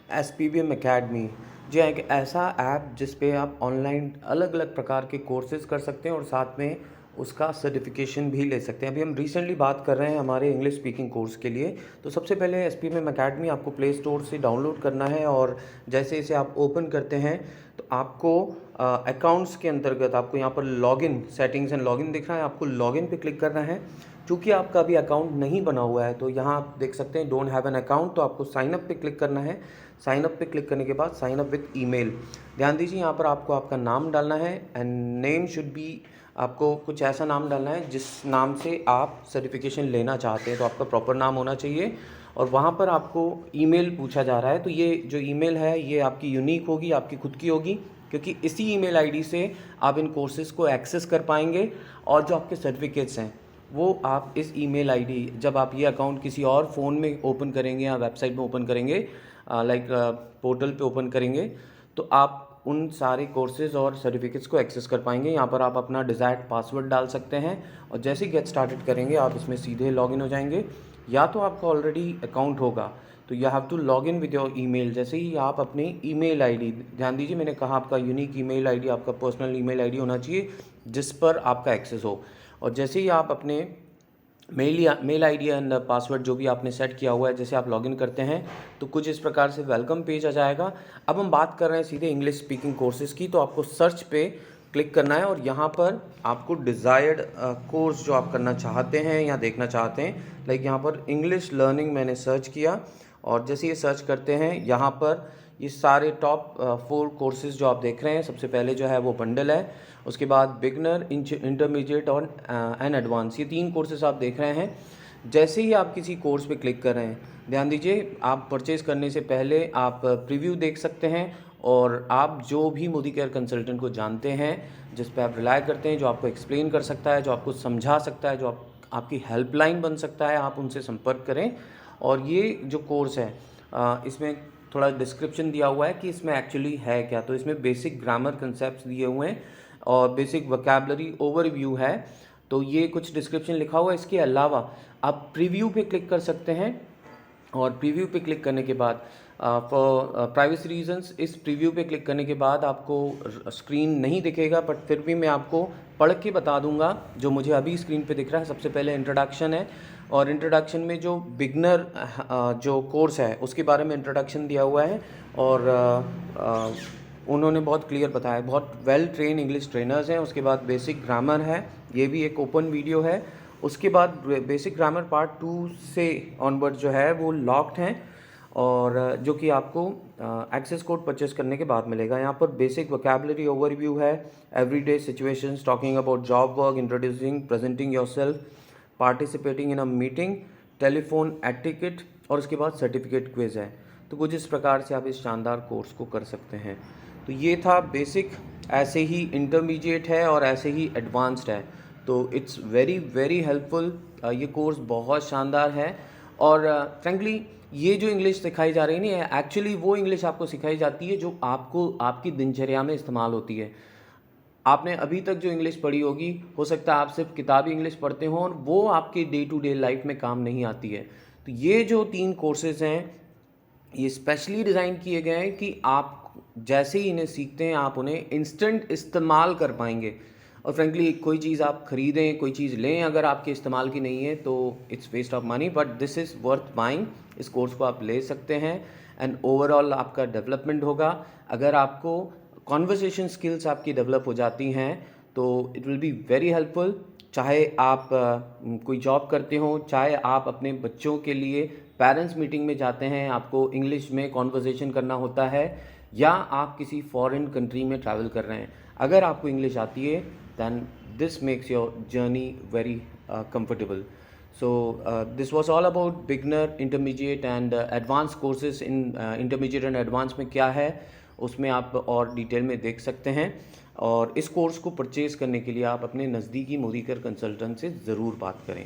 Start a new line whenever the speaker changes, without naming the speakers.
SPBM academy जी हाँ, एक ऐसा ऐप जिस पे आप ऑनलाइन अलग अलग प्रकार के कोर्सेज़ कर सकते हैं और साथ में उसका सर्टिफिकेशन भी ले सकते हैं। अभी हम रिसेंटली बात कर रहे हैं हमारे इंग्लिश स्पीकिंग कोर्स के लिए। तो सबसे पहले SPBM अकेडमी आपको प्ले स्टोर से डाउनलोड करना है और जैसे इसे आप ओपन करते हैं तो आपको अकाउंट्स के अंतर्गत आपको यहाँ पर लॉगिन सेटिंग्स एंड लॉगिन दिख रहा है, आपको लॉगिन पे क्लिक करना है। चूँकि आपका अभी अकाउंट नहीं बना हुआ है तो यहाँ आप देख सकते हैं डोंट हैव एन अकाउंट, तो आपको साइन अप पे क्लिक करना है। साइन अप पे क्लिक करने के बाद साइन अप विद ईमेल। ध्यान दीजिए यहाँ पर आपको आपका नाम डालना है एंड नेम शुड बी, आपको कुछ ऐसा नाम डालना है जिस नाम से आप सर्टिफिकेशन लेना चाहते हैं, तो आपका प्रॉपर नाम होना चाहिए। और वहाँ पर आपको ईमेल पूछा जा रहा है, तो ये जो ईमेल है ये आपकी यूनिक होगी, आपकी खुद की होगी, क्योंकि इसी ईमेल आईडी से आप इन कोर्सेज़ को एक्सेस कर पाएंगे। और जो आपके सर्टिफिकेट्स हैं वो आप इस ईमेल आईडी, जब आप ये अकाउंट किसी और फ़ोन में ओपन करेंगे या वेबसाइट में ओपन करेंगे, लाइक पोर्टल पे ओपन करेंगे, तो आप उन सारे कोर्सेज़ और सर्टिफिकेट्स को एक्सेस कर पाएंगे। यहाँ पर आप अपना डिज़ायर्ड पासवर्ड डाल सकते हैं और जैसे ही गेट स्टार्टेड करेंगे आप इसमें सीधे लॉगिन हो जाएंगे। या तो आपका ऑलरेडी अकाउंट होगा तो you have to log in with your email. जैसे ही आप अपनी ईमेल आईडी, ध्यान दीजिए मैंने कहा आपका यूनिक ईमेल आईडी, आपका पर्सनल ईमेल आईडी होना चाहिए जिस पर आपका एक्सेस हो। और जैसे ही आप अपने मेल आईडी एंड पासवर्ड जो भी आपने सेट किया हुआ है, जैसे आप लॉगिन करते हैं तो कुछ इस प्रकार से वेलकम पेज आ जाएगा। अब हम बात कर रहे हैं सीधे इंग्लिश स्पीकिंग कोर्सेज़ की, तो आपको सर्च पे क्लिक करना है और यहाँ पर आपको डिज़ायर्ड कोर्स जो आप करना चाहते हैं या देखना चाहते हैं, लाइक यहाँ पर इंग्लिश लर्निंग मैंने सर्च किया और जैसे ये सर्च करते हैं यहाँ पर ये सारे टॉप 4 कोर्सेज़ जो आप देख रहे हैं, सबसे पहले जो है वो बंडल है, उसके बाद बिगनर, इंटरमीडिएट और एंड एडवांस, ये 3 कोर्सेज आप देख रहे हैं। जैसे ही आप किसी कोर्स पे क्लिक कर रहे हैं, ध्यान दीजिए आप परचेज़ करने से पहले आप प्रीव्यू देख सकते हैं और आप जो भी मोदी केयर कंसल्टेंट को जानते हैं, जिस पे आप रिलाय करते हैं, जो आपको एक्सप्लेन कर सकता है, जो आपको समझा सकता है, जो आपकी हेल्पलाइन बन सकता है, आप उनसे संपर्क करें। और ये जो कोर्स है इसमें थोड़ा डिस्क्रिप्शन दिया हुआ है कि इसमें एक्चुअली है क्या। तो इसमें बेसिक ग्रामर कंसेप्ट दिए हुए हैं और बेसिक वोकैबुलरी ओवरव्यू है, तो ये कुछ डिस्क्रिप्शन लिखा हुआ है। इसके अलावा आप प्रीव्यू पे क्लिक कर सकते हैं और प्रीव्यू पे क्लिक करने के बाद फॉर प्राइवेसी रीजंस इस प्रीव्यू पे क्लिक करने के बाद आपको स्क्रीन नहीं दिखेगा, बट फिर भी मैं आपको पढ़ के बता दूंगा जो मुझे अभी स्क्रीन पे दिख रहा है। सबसे पहले इंट्रोडक्शन है और इंट्रोडक्शन में जो बिगनर जो कोर्स है उसके बारे में इंट्रोडक्शन दिया हुआ है और उन्होंने बहुत क्लियर बताया, बहुत वेल ट्रेन इंग्लिश ट्रेनर्स हैं। उसके बाद बेसिक ग्रामर है, ये भी एक ओपन वीडियो है। उसके बाद बेसिक ग्रामर पार्ट 2 से ऑनवर्ड जो है वो लॉक्ड हैं और जो कि आपको एक्सेस कोड परचेस करने के बाद मिलेगा। यहाँ पर बेसिक वोकैबुलरी ओवरव्यू है, everyday situations, talking about job work, introducing, presenting yourself, participating in a meeting, telephone etiquette और उसके बाद सर्टिफिकेट क्विज है। तो कुछ इस प्रकार से आप इस शानदार कोर्स को कर सकते हैं। तो ये था बेसिक, ऐसे ही इंटरमीडिएट है और ऐसे ही एडवांस्ड है। तो इट्स वेरी वेरी हेल्पफुल, ये कोर्स बहुत शानदार है। और फ्रेंकली ये जो इंग्लिश सिखाई जा रही है ना, एक्चुअली वो इंग्लिश आपको सिखाई जाती है जो आपको आपकी दिनचर्या में इस्तेमाल होती है। आपने अभी तक जो इंग्लिश पढ़ी होगी, हो सकता है आप सिर्फ किताबी इंग्लिश पढ़ते हों और वो आपके डे टू डे लाइफ में काम नहीं आती है। तो ये जो 3 कोर्सेज़ हैं ये स्पेशली डिज़ाइन किए गए हैं कि आप जैसे ही इन्हें सीखते हैं आप उन्हें इंस्टेंट इस्तेमाल कर पाएंगे। और फ्रेंकली कोई चीज़ आप ख़रीदें, कोई चीज़ लें, अगर आपके इस्तेमाल की नहीं है तो it's waste of money, but this is worth buying. इस कोर्स को आप ले सकते हैं एंड ओवरऑल आपका डेवलपमेंट होगा। अगर आपको कॉन्वर्सेशन स्किल्स आपकी डेवलप हो जाती हैं तो it will be very helpful. चाहे आप कोई जॉब करते हो, चाहे आप अपने बच्चों के लिए पेरेंट्स मीटिंग में जाते हैं, आपको इंग्लिश में कॉन्वर्सेशन करना होता है, या आप किसी फॉरेन कंट्री में ट्रैवल कर रहे हैं, अगर आपको इंग्लिश आती है then this makes your journey very comfortable. So this was all about beginner, intermediate and advanced courses. in intermediate and advanced में क्या है उसमें आप और डिटेल में देख सकते हैं। और इस कोर्स को परचेज़ करने के लिए आप अपने नज़दीकी मोदी केयर कंसल्टेंट से ज़रूर बात करें।